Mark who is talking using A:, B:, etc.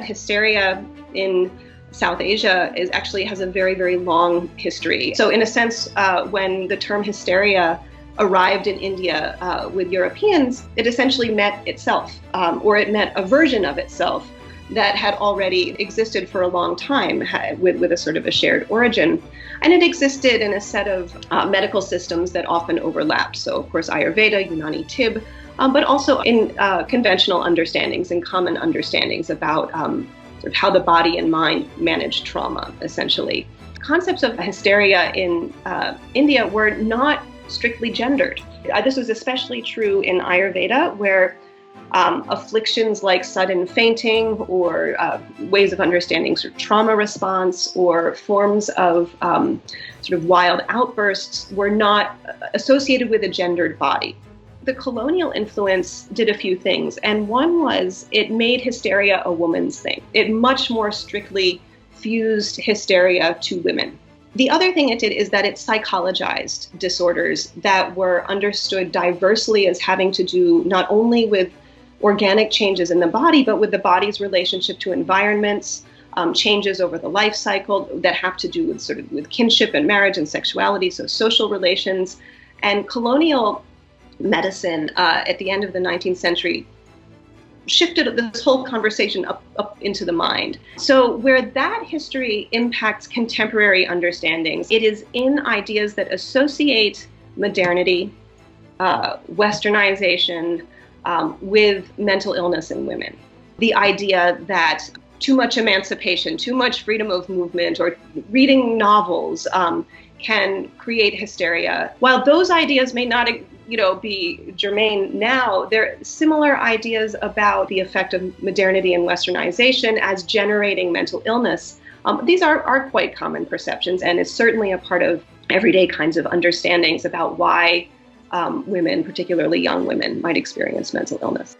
A: Hysteria in South Asia has a very, very long history. So in a sense, when the term hysteria arrived in India with Europeans, it essentially met itself, or it met a version of itself that had already existed for a long time with a sort of a shared origin. And it existed in a set of medical systems that often overlapped. So of course, Ayurveda, Unani Tib, but also in conventional understandings and common understandings about sort of how the body and mind manage trauma, essentially. Concepts of hysteria in India were not strictly gendered. This was especially true in Ayurveda, where afflictions like sudden fainting or ways of understanding sort of trauma response or forms of sort of wild outbursts were not associated with a gendered body. The colonial influence did a few things, and one was it made hysteria a woman's thing. It much more strictly fused hysteria to women. The other thing it did is that it psychologized disorders that were understood diversely as having to do not only with organic changes in the body, but with the body's relationship to environments, changes over the life cycle that have to do with kinship and marriage and sexuality, so social relations. And colonial medicine at the end of the 19th century shifted this whole conversation up into the mind. So where that history impacts contemporary understandings, it is in ideas that associate modernity, westernization, with mental illness in women. The idea that too much emancipation, too much freedom of movement, or reading novels can create hysteria. While those ideas may not be germane now, there are similar ideas about the effect of modernity and westernization as generating mental illness. These are quite common perceptions, and it's certainly a part of everyday kinds of understandings about why women, particularly young women, might experience mental illness.